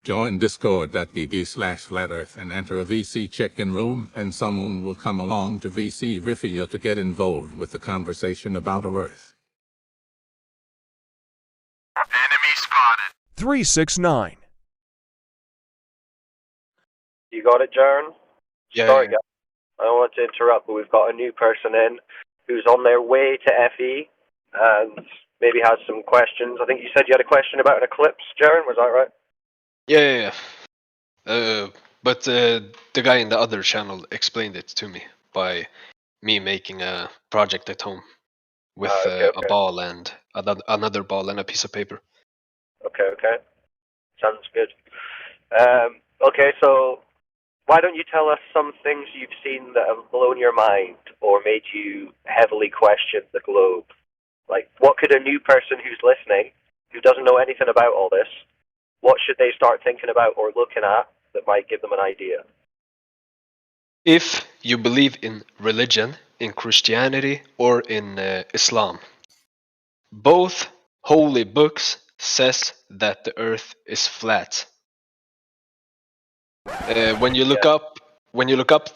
Join discord.tv/flatearth and enter a VC check-in room, and someone will come along to VC Riffia to get involved with the conversation about Earth. Enemy spotted. 369. You got it, Jaron? Yeah. Sorry, guys. I don't want to interrupt, but we've got a new person in who's on their way to FE and maybe has some questions. I think you said you had a question about an eclipse, Jaron, was that right? Yeah. But the guy in the other channel explained it to me by me making a project at home with Okay. a ball and another ball and a piece of paper. Okay. Sounds good. Okay, so why don't you tell us some things you've seen that have blown your mind or made you heavily question the globe? Like, what could a new person who's listening, who doesn't know anything about all this, what should they start thinking about or looking at that might give them an idea? If you believe in religion, in Christianity, or in Islam, both holy books says that the earth is flat. When you look up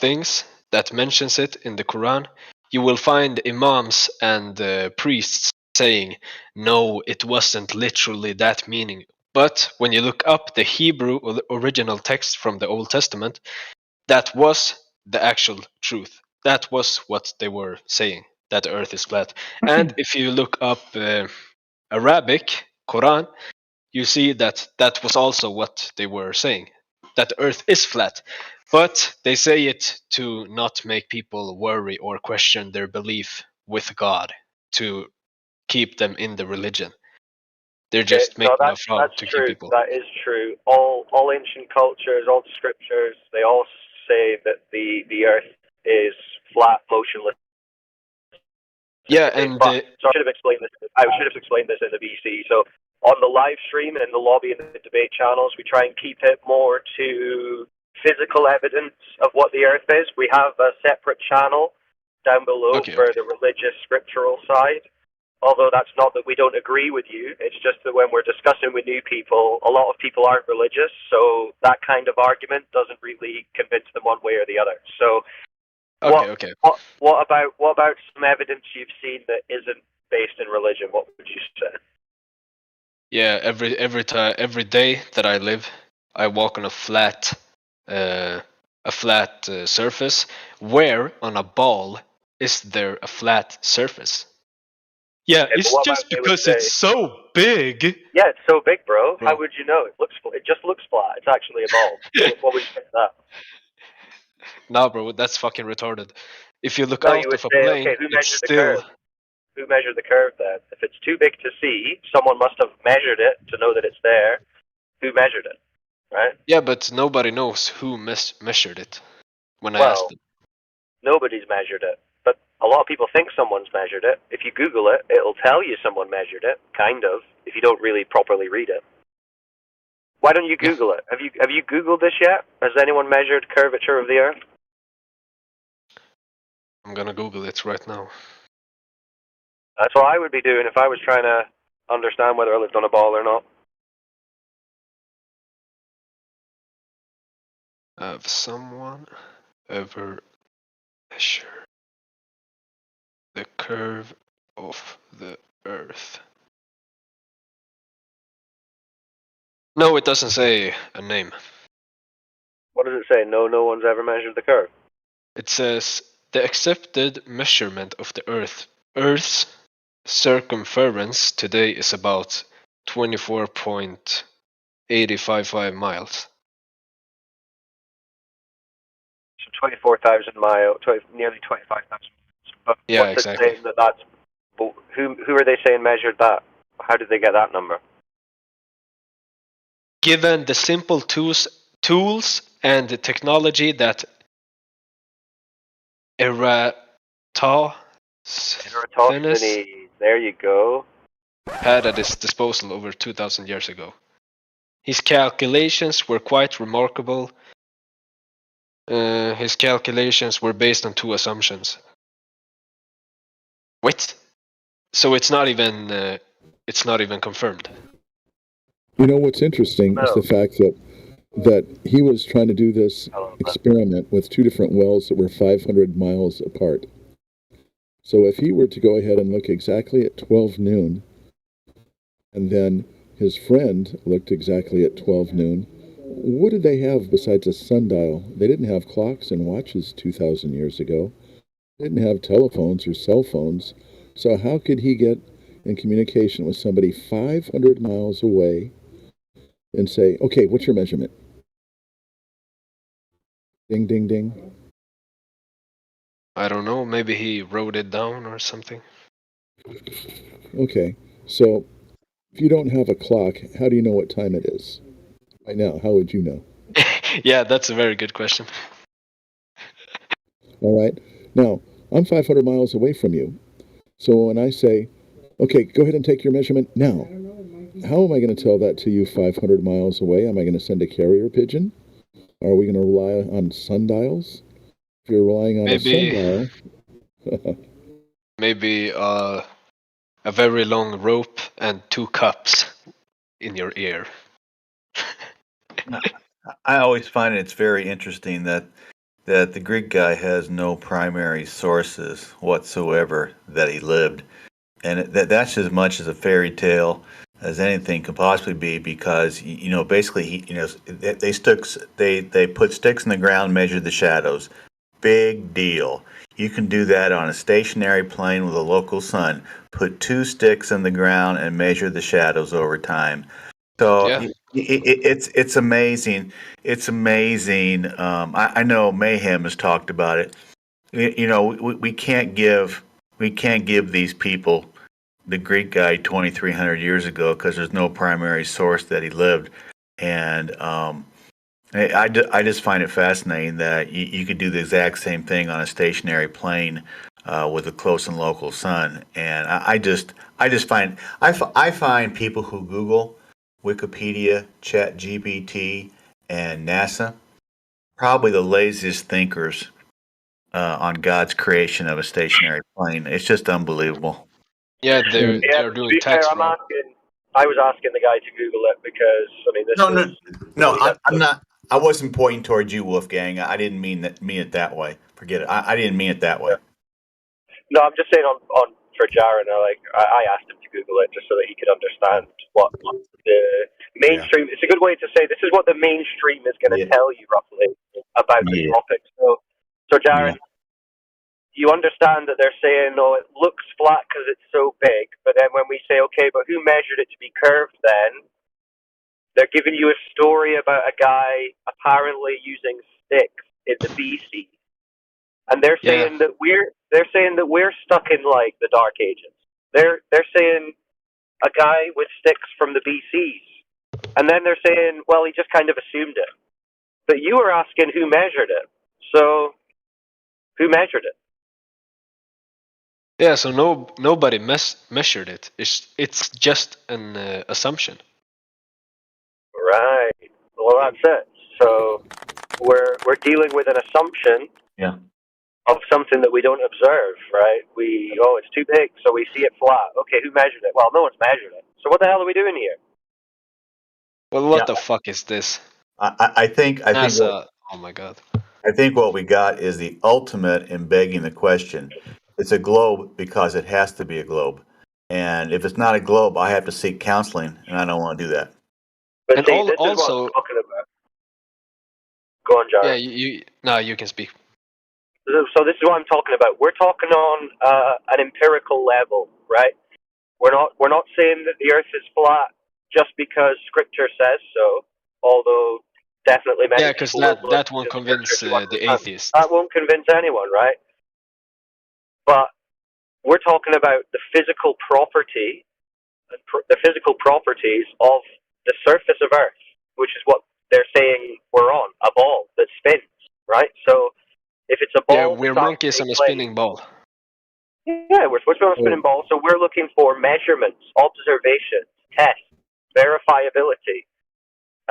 things that mentions it in the Quran, you will find imams and priests saying, no, it wasn't literally that meaning. But when you look up the Hebrew or the original text from the Old Testament, that was the actual truth. That was what they were saying, that the earth is flat. And if you look up Arabic, Quran, you see that that was also what they were saying, that the earth is flat. But they say it to not make people worry or question their belief with God, to keep them in the religion. They're just making a fraud to keep people. That is true. All ancient cultures, all the scriptures, they all say that the earth is flat, motionless. Yeah, and so I should have explained this. I should have explained this in the VC. So on the live stream and in the lobby and the debate channels, we try and keep it more to physical evidence of what the earth is. We have a separate channel down below for the religious scriptural side. Although that's not that we don't agree with you, it's just that when we're discussing with new people, a lot of people aren't religious, so that kind of argument doesn't really convince them one way or the other. So, what about some evidence you've seen that isn't based in religion? What would you say? Yeah, every day that I live, I walk on a flat surface. Where on a ball is there a flat surface? Yeah, it's just because it's so big. Yeah, it's so big, bro. How would you know? It just looks flat. It's actually a ball. What would you say to that? Nah, bro, that's fucking retarded. If you look out of a plane, it's still... Who measured the curve then? If it's too big to see, someone must have measured it to know that it's there. Who measured it, right? Yeah, but nobody knows who measured it when I asked them. Nobody's measured it. But a lot of people think someone's measured it. If you Google it, it'll tell you someone measured it, kind of, if you don't really properly read it. Why don't you Google it? Have you Googled this yet? Has anyone measured curvature of the Earth? I'm gonna Google it right now. That's what I would be doing if I was trying to understand whether I lived on a ball or not. Have someone ever measured the curve of the Earth? No, it doesn't say a name. What does it say? No one's ever measured the curve. It says the accepted measurement of the Earth's circumference today is about 24.855 miles. So 24,000 miles, nearly 25,000 miles. Yeah, exactly. Who are they saying measured that? How did they get that number? Given the simple tools and the technology that Eratosthenes there you go, had at his disposal over 2,000 years ago. His calculations were quite remarkable. His calculations were based on two assumptions. What? So it's not even confirmed. You know what's interesting is the fact that that he was trying to do this experiment with two different wells that were 500 miles apart. So if he were to go ahead and look exactly at 12 noon, and then his friend looked exactly at 12 noon, what did they have besides a sundial? They didn't have clocks and watches 2,000 years ago. They didn't have telephones or cell phones. So how could he get in communication with somebody 500 miles away and say, okay, what's your measurement? Ding, ding, ding. I don't know. Maybe he wrote it down or something. Okay, so if you don't have a clock, how do you know what time it is? Right now, how would you know? Yeah, that's a very good question. All right. Now, I'm 500 miles away from you. So when I say, okay, go ahead and take your measurement now, how am I going to tell that to you 500 miles away? Am I going to send a carrier pigeon? Are we going to rely on sundials? If you're relying on a sundial... Maybe a very long rope and 2 cups in your ear. I always find it's very interesting that the Greek guy has no primary sources whatsoever that he lived, and that's as much as a fairy tale as anything could possibly be, because basically they put sticks in the ground, measured the shadows. Big deal. You can do that on a stationary plane with a local sun. Put 2 sticks in the ground and measure the shadows over time. So Yeah. it's amazing. It's amazing. I know Mayhem has talked about it. We can't give these people, the Greek guy 2,300 years ago, because there's no primary source that he lived. And I just find it fascinating that you could do the exact same thing on a stationary plane with a close and local sun. And I just find I find people who Google Wikipedia, ChatGPT, and NASA probably the laziest thinkers on God's creation of a stationary plane. It's just unbelievable. Yeah, they're To doing be fair, tax fraud. I was asking the guy to Google it because I'm not. I wasn't pointing towards you, Wolfgang. I didn't mean it that way. Forget it. I didn't mean it that way. No, I'm just saying on for Jaron. I asked him to Google it just so that he could understand what the mainstream. It's a good way to say this is what the mainstream is going to tell you roughly about the topic. So Jaron, you understand that they're saying, "Oh, it looks flat because it's so big," but then when we say, "Okay, but who measured it to be curved?" then they're giving you a story about a guy apparently using sticks in the BC, and they're saying that we're stuck in like the Dark Ages. They're saying a guy with sticks from the BCs, and then they're saying, well, he just kind of assumed it. But you were asking who measured it, so who measured it? Yeah, so nobody measured it. It's just an assumption. Right. Well, that's it. So we're dealing with an assumption of something that we don't observe, right? It's too big, so we see it flat. Okay, who measured it? Well, no one's measured it. So what the hell are we doing here? Well, what the fuck is this? I think NASA. Oh my god. I think what we got is the ultimate in begging the question. It's a globe because it has to be a globe. And if it's not a globe, I have to seek counseling, and I don't want to do that. But and see, this also, is what I'm talking about. Go on, Jared. Yeah, you can speak. So this is what I'm talking about. We're talking on an empirical level, right? We're not saying that the Earth is flat just because Scripture says so. Although definitely many because people that won't convince the atheists. That won't convince anyone, right? But we're talking about the physical property, the physical properties of the surface of Earth, which is what they're saying we're on, a ball that spins, right? So if it's a ball, yeah, we're monkeys on a spinning ball. Yeah, we're supposed to be on a spinning ball, so we're looking for measurements, observations, tests, verifiability.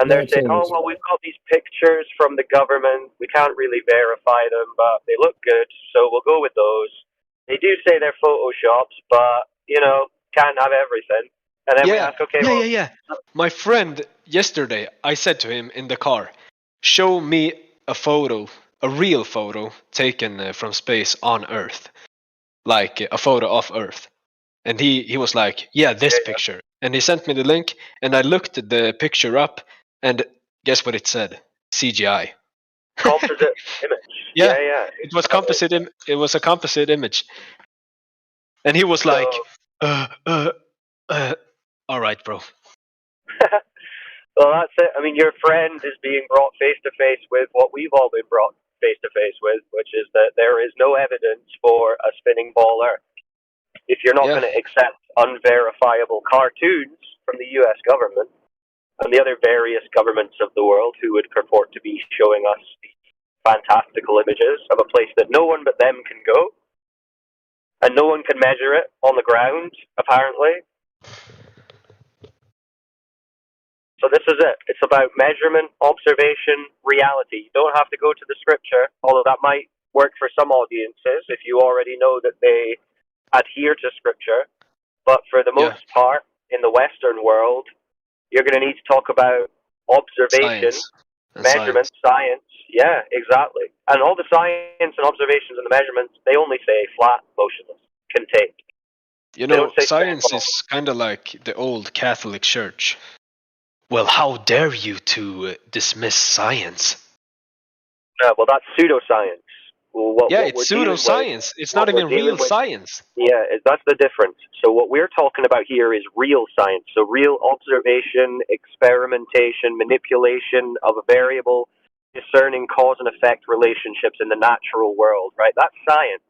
And they're saying, oh, well, we've got these pictures from the government. We can't really verify them, but they look good, so we'll go with those. They do say they're photoshops, but, can't have everything. And then we ask, okay, yeah. My friend yesterday I said to him in the car, show me a photo, a real photo taken from space on Earth, like a photo of Earth. And he was like, yeah, this picture. And he sent me the link, and I looked the picture up, and guess what it said? CGI. Composite image. Yeah, Yeah. it was composite. It was a composite image. And he was like, all right, bro. Well, that's it. I mean, your friend is being brought face to face with what we've all been brought face to face with, which is that there is no evidence for a spinning ball Earth. If you're not Yeah. going to accept unverifiable cartoons from the U.S. government and the other various governments of the world who would purport to be showing us fantastical images of a place that no one but them can go, and no one can measure it on the ground, apparently. So this is it. It's about measurement, observation, reality. You don't have to go to the scripture, although that might work for some audiences if you already know that they adhere to scripture. But for the most part, in the Western world, you're going to need to talk about observation, Science. And measurement, science. Yeah, exactly. And all the science and observations and the measurements, they only say flat, motionless, contained. You They know, don't say science spinning is kind of like the old Catholic Church. Well, how dare you to dismiss science? well, that's pseudoscience. Well, what It's we're dealing with- pseudoscience. It's what not we're even dealing real with- science. Yeah, that's the difference. So what we're talking about here is real science. So real observation, experimentation, manipulation of a variable, discerning cause and effect relationships in the natural world, right? That's science.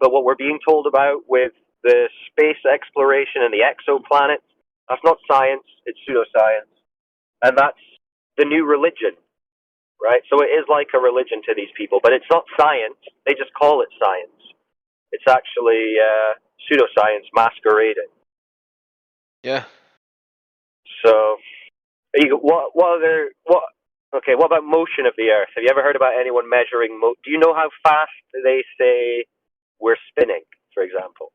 But what we're being told about with the space exploration and the exoplanets, that's not science, it's pseudoscience. And that's the new religion, right? So it is like a religion to these people, but it's not science. They just call it science. It's actually pseudoscience masquerading. Yeah. So, what about motion of the Earth? Have you ever heard about anyone measuring? Do you know how fast they say we're spinning, for example?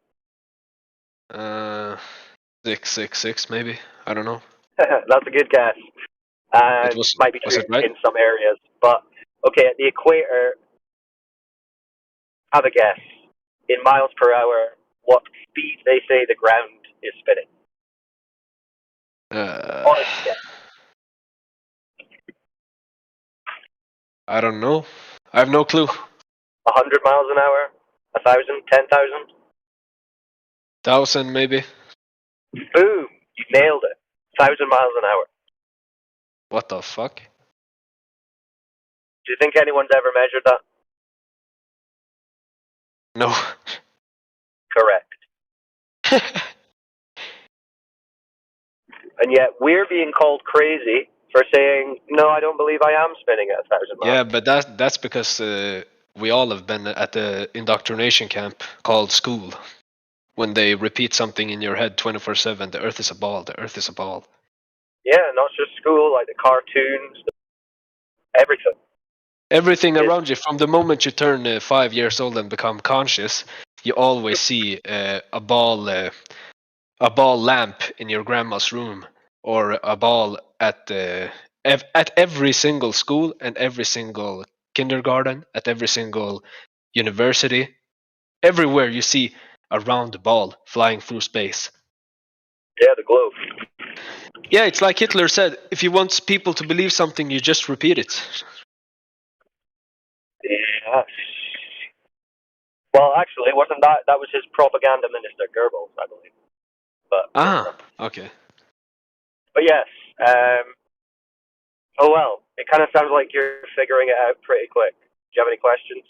666 maybe. I don't know. That's a good guess. And might be was true it right? in some areas, but okay, at the equator, have a guess. In miles per hour, what speed they say the ground is spinning? Honest guess. I don't know. I have no clue. 100 miles an hour? 1,000? 10,000? 1,000 maybe. Boom! You nailed it. 1,000 miles an hour. What the fuck? Do you think anyone's ever measured that? No. Correct. And yet we're being called crazy for saying, no, I don't believe I am spinning at 1,000 miles. Yeah, but that's because we all have been at the indoctrination camp called school. When they repeat something in your head 24/7, the Earth is a ball, the Earth is a ball. Yeah, not just school, like the cartoons, everything. Everything around you, from the moment you turn 5 years old and become conscious, you always see a ball lamp in your grandma's room, or a ball at every single school and every single kindergarten, at every single university. Everywhere you see a round ball flying through space. Yeah, the globe. Yeah, it's like Hitler said, if you want people to believe something, you just repeat it. Yeah. Well, actually, wasn't that was his propaganda minister, Goebbels, I believe. But Okay. But yes. Oh well, it kind of sounds like you're figuring it out pretty quick. Do you have any questions?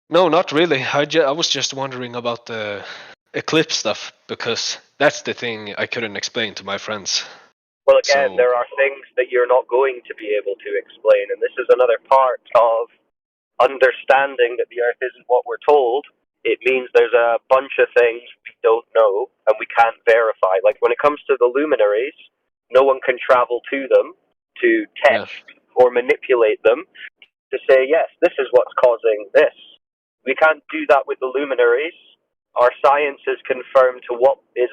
No, not really. I was just wondering about the eclipse stuff, because that's the thing I couldn't explain to my friends. Well, again, there are things that you're not going to be able to explain, and this is another part of understanding that the Earth isn't what we're told. It means there's a bunch of things we don't know and we can't verify. Like when it comes to the luminaries, no one can travel to them to test or manipulate them to say, yes, this is what's causing this. We can't do that with the luminaries. Our science is confirmed to what is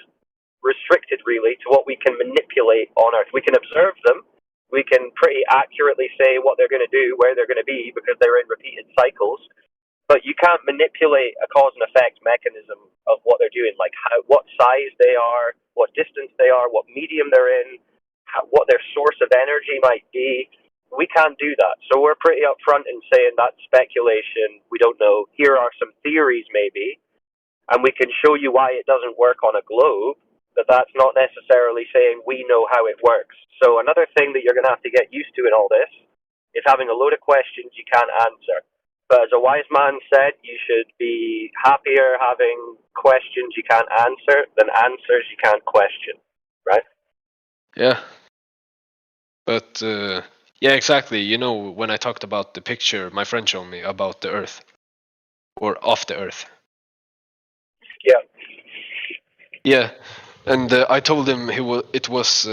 restricted, really, to what we can manipulate on Earth. We can observe them. We can pretty accurately say what they're going to do, where they're going to be, because they're in repeated cycles. But you can't manipulate a cause and effect mechanism of what they're doing, like what size they are, what distance they are, what medium they're in, what their source of energy might be. We can't do that. So we're pretty upfront in saying that's speculation. We don't know. Here are some theories, maybe, and we can show you why it doesn't work on a globe, but that's not necessarily saying we know how it works. So another thing that you're going to have to get used to in all this is having a load of questions you can't answer. But as a wise man said, you should be happier having questions you can't answer than answers you can't question, right? Yeah. But yeah, exactly. You know, when I talked about the picture my friend showed me about the Earth, or of the Earth. Yeah. Yeah, and I told him it was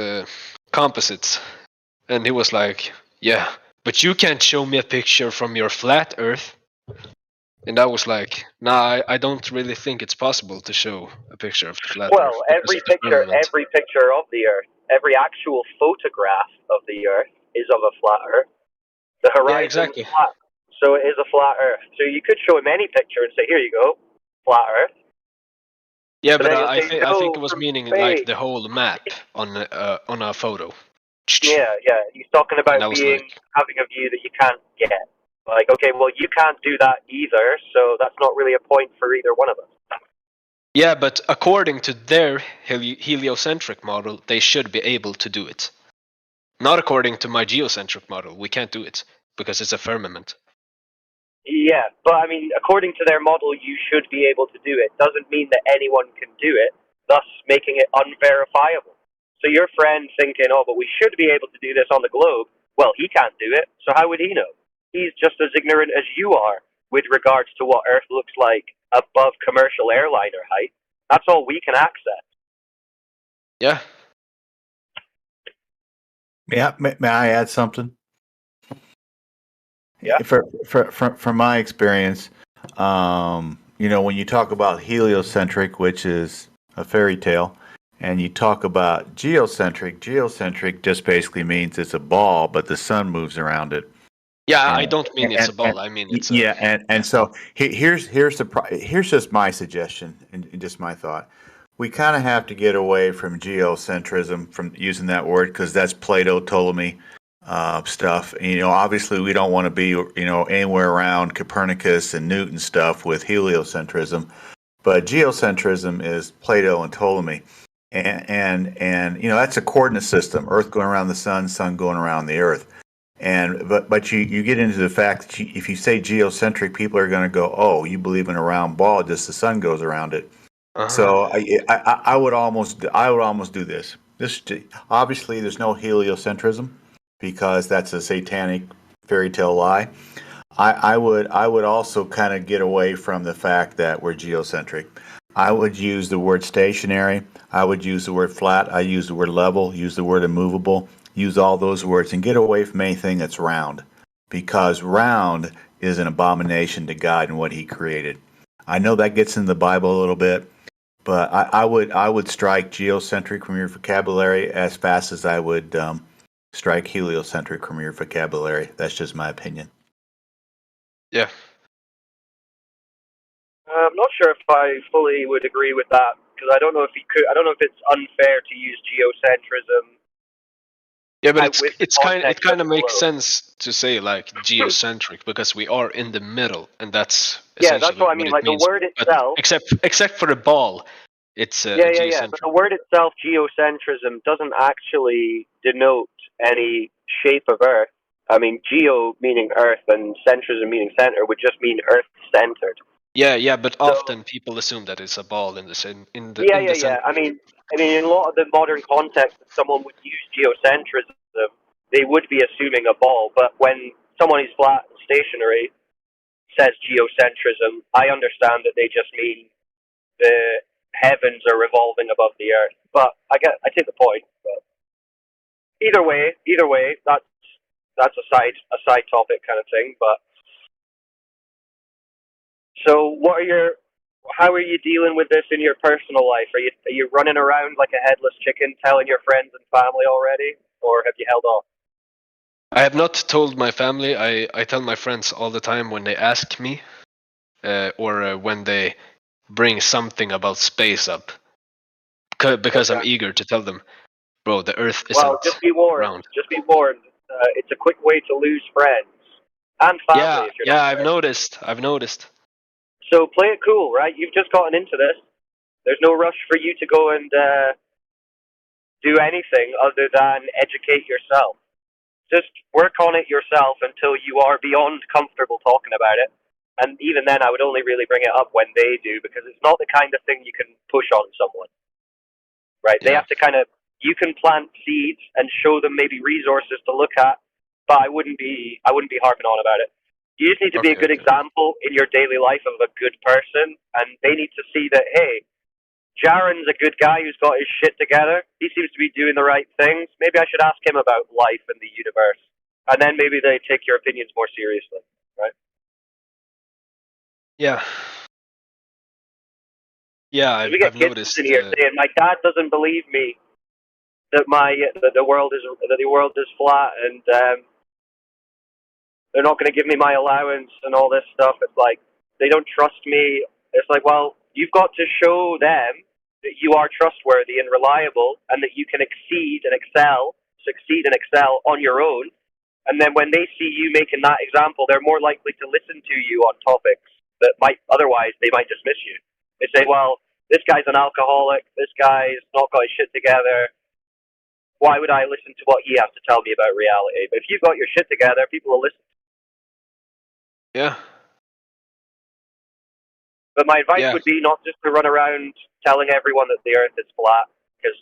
composites, and he was like, "Yeah, but you can't show me a picture from your flat Earth." And I was like, "Nah, I don't really think it's possible to show a picture of the flat Earth." Well, every picture of the Earth, every actual photograph of the Earth is of a flat Earth. The horizon is flat, so it is a flat Earth. So you could show him any picture and say, "Here you go, flat Earth." Yeah, but I think it was meaning like the whole map on a photo. Yeah. He's talking about having a view that you can't get. Like, okay, well, you can't do that either, so that's not really a point for either one of us. Yeah, but according to their heliocentric model, they should be able to do it. Not according to my geocentric model. We can't do it because it's a firmament. Yeah, but I mean, according to their model, you should be able to do it. Doesn't mean that anyone can do it, thus making it unverifiable. So your friend thinking, oh, but we should be able to do this on the globe. Well, he can't do it, so how would he know? He's just as ignorant as you are with regards to what Earth looks like above commercial airliner height. That's all we can access. Yeah. May I add something? Yeah. From my experience, you know, when you talk about heliocentric, which is a fairy tale, and you talk about geocentric just basically means it's a ball, but the sun moves around it. Yeah, I don't mean it's a ball. I mean it's and so here's just my suggestion and just my thought. We kind of have to get away from geocentrism, from using that word, because that's Plato, Ptolemy stuff. And, you know, obviously we don't want to be, you know, anywhere around Copernicus and Newton stuff with heliocentrism, but geocentrism is Plato and Ptolemy, and you know, that's a coordinate system: Earth going around the sun going around the Earth. And but you get into the fact that if you say geocentric, people are going to go, oh, you believe in a round ball, just the sun goes around it. So I would almost do this. Obviously there's no heliocentrism, because that's a satanic fairy tale lie. I would also kind of get away from the fact that we're geocentric. I would use the word stationary. I would use the word flat. I use the word level. Use the word immovable. Use all those words and get away from anything that's round, because round is an abomination to God and what He created. I know that gets in the Bible a little bit, but I would strike geocentric from your vocabulary as fast as I would strike heliocentric from your vocabulary. That's just my opinion. Yeah. I'm not sure if I fully would agree with that, because I don't know if it's unfair to use geocentrism. Yeah, but it kind of makes sense to say like geocentric, because we are in the middle, and that's that's what I mean. Like the word itself, except for the ball, it's But the word itself, geocentrism, doesn't actually denote any shape of Earth. I mean, geo meaning Earth and centrism meaning center would just mean Earth centered. Yeah, but often people assume that it's a ball in the center. I mean, in a lot of the modern context, if someone would use geocentrism, they would be assuming a ball. But when someone who's flat and stationary says geocentrism, I understand that they just mean the heavens are revolving above the Earth. But I take the point. But either way, that's a side topic kind of thing. But so, what are your how are you dealing with this in your personal life? Are you running around like a headless chicken, telling your friends and family already, or have you held off? I have not told my family. I tell my friends all the time when they ask me, or when they bring something about space up, because I'm Okay. eager to tell them, bro, the Earth Well, isn't just be warned. round. Just be warned. It's a quick way to lose friends and family Yeah, if you're yeah, not I've careful. noticed. I've noticed. So play it cool, right? You've just gotten into this. There's no rush for you to go and do anything other than educate yourself. Just work on it yourself until you are beyond comfortable talking about it. And even then, I would only really bring it up when they do, because it's not the kind of thing you can push on someone, right? They Yeah. have to you can plant seeds and show them maybe resources to look at, but I wouldn't be harping on about it. You just need to be a Okay. good example in your daily life of a good person, and they need to see that, hey, Jaren's a good guy who's got his shit together. He seems to be doing the right things. Maybe I should ask him about life and the universe. And then maybe they take your opinions more seriously, right? Yeah. Yeah, We I've get kids noticed. in here saying, "My dad doesn't believe me that the world is flat, and they're not going to give me my allowance and all this stuff." It's like they don't trust me. It's like, well, you've got to show them that you are trustworthy and reliable, and that you can succeed and excel on your own. And then when they see you making that example, they're more likely to listen to you on topics that might otherwise they might dismiss you. They say, well, this guy's an alcoholic, this guy's not got his shit together. Why would I listen to what he has to tell me about reality? But if you've got your shit together, people will listen. Yeah. But my advice Yeah. would be not just to run around telling everyone that the earth is flat, because,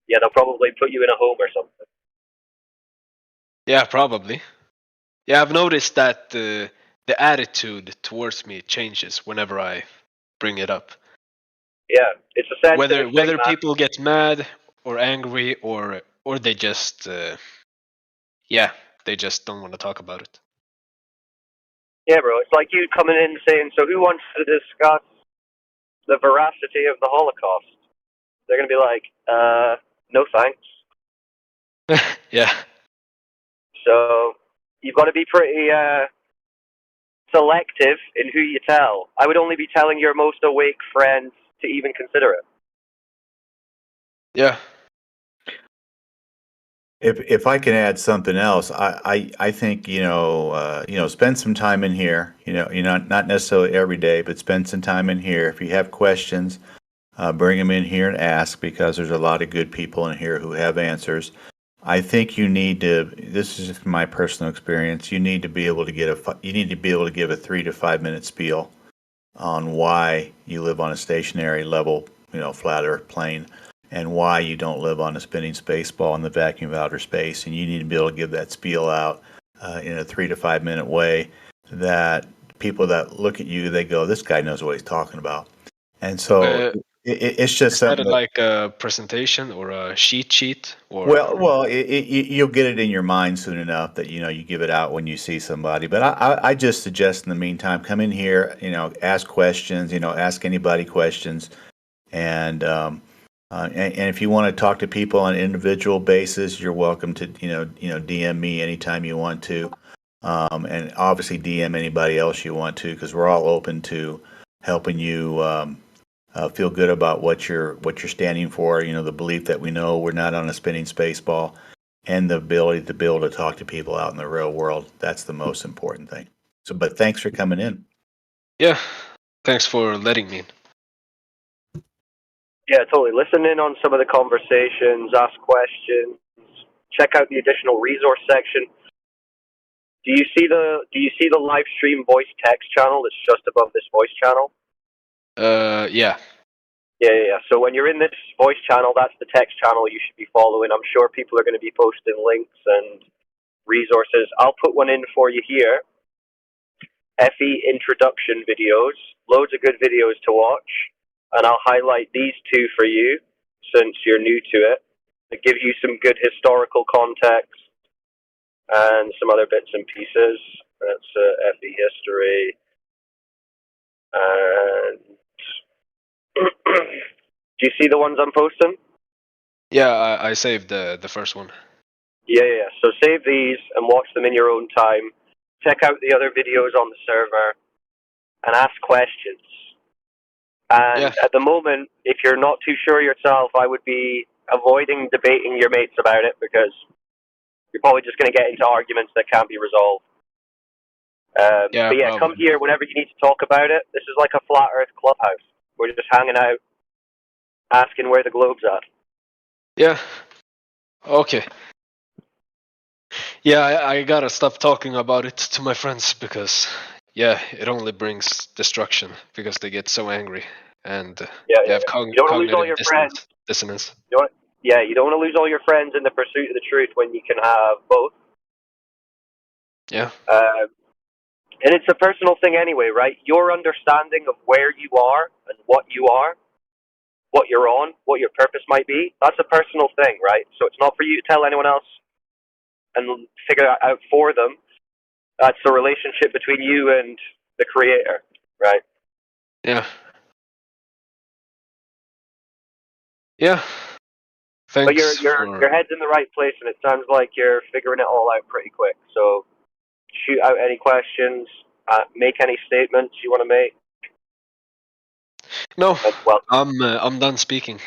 yeah, they'll probably put you in a home or something. Yeah, probably. Yeah, I've noticed that the attitude towards me changes whenever I bring it up. Yeah, it's a sensitive Whether thing, man. people get mad or angry, or they just they just don't want to talk about it. Yeah, bro, it's like you coming in saying, so who wants to discuss the veracity of the Holocaust? They're going to be like, no thanks. Yeah. So you've got to be pretty selective in who you tell. I would only be telling your most awake friends to even consider it. Yeah. If I can add something else, I think spend some time in here. Not necessarily every day, but spend some time in here. If you have questions, bring them in here and ask, because there's a lot of good people in here who have answers. I think you need to. This is just my personal experience. You need to be able to give a 3 to 5 minute spiel on why you live on a stationary level, flat Earth plane, and why you don't live on a spinning space ball in the vacuum of outer space. And you need to be able to give that spiel out in a 3 to 5 minute way that people that look at you, they go, "This guy knows what he's talking about." And so it's just Is that something like a presentation or a sheet or? well, you'll get it in your mind soon enough that you give it out when you see somebody. But I just suggest in the meantime, come in here, ask questions, ask anybody questions, and if you want to talk to people on an individual basis, you're welcome to DM me anytime you want to, and obviously DM anybody else you want to, because we're all open to helping you. Feel good about what you're standing for. The belief that we know we're not on a spinning space ball, and the ability to be able to talk to people out in the real world. That's the most important thing. So, but thanks for coming in. Yeah, thanks for letting me in. Yeah, totally. Listen in on some of the conversations, ask questions, check out the additional resource section. Do you see the live stream voice text channel that's just above this voice channel? Yeah. Yeah. So when you're in this voice channel, that's the text channel you should be following. I'm sure people are going to be posting links and resources. I'll put one in for you here. FE introduction videos, loads of good videos to watch, and I'll highlight these two for you since you're new to it. It gives you some good historical context and some other bits and pieces. That's FE history. And do you see the ones I'm posting? Yeah, I saved the first one. Yeah. So save these and watch them in your own time. Check out the other videos on the server and ask questions. And at the moment, if you're not too sure yourself, I would be avoiding debating your mates about it because you're probably just going to get into arguments that can't be resolved. But yeah, probably. come here whenever you need to talk about it. This is like a flat Earth clubhouse. We're just hanging out, asking where the globe's at. Yeah. Okay. Yeah, I gotta stop talking about it to my friends because, yeah, it only brings destruction because they get so angry and they have You don't want to lose all your friends. dissonance. You don't want to lose all your friends in the pursuit of the truth when you can have both. Yeah. And it's a personal thing anyway, right? Your understanding of where you are and what you are, what you're on, what your purpose might be, that's a personal thing, right? So it's not for you to tell anyone else and figure it out for them. That's a relationship between you and the creator, right? Yeah. Yeah. Thanks. But your head's in the right place, and it sounds like you're figuring it all out pretty quick. So shoot out any questions, make any statements you want to make. No, well, I'm done speaking.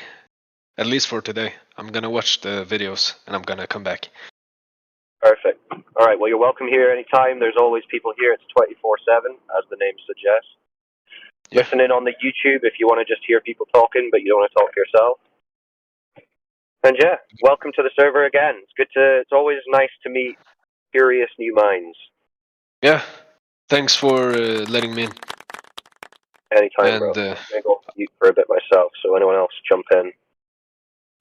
At least for today. I'm gonna watch the videos and I'm gonna come back. Perfect. All right. Well, you're welcome here anytime. There's always people here. It's 24/7, as the name suggests. Yeah. Listen in on the YouTube if you want to just hear people talking, but you don't want to talk yourself. And yeah, welcome to the server again. It's always nice to meet curious new minds. Yeah. Thanks for letting me in. Anytime, bro. I'm going to go mute for a bit myself, so anyone else jump in.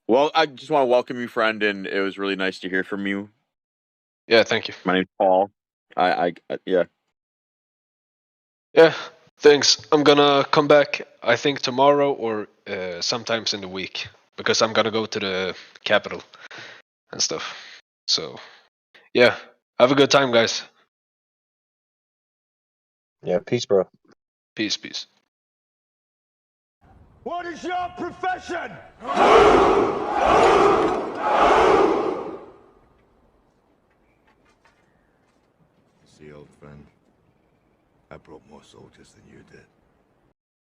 Well, I just want to welcome you, friend, and it was really nice to hear from you. Yeah, thank you. My name's Paul. Yeah. Yeah, thanks. I'm gonna come back, I think tomorrow or sometimes in the week, because I'm gonna go to the capital and stuff. So, yeah, have a good time, guys. Yeah, peace, bro. Peace. What is your profession? See, old friend, I brought more soldiers than you did.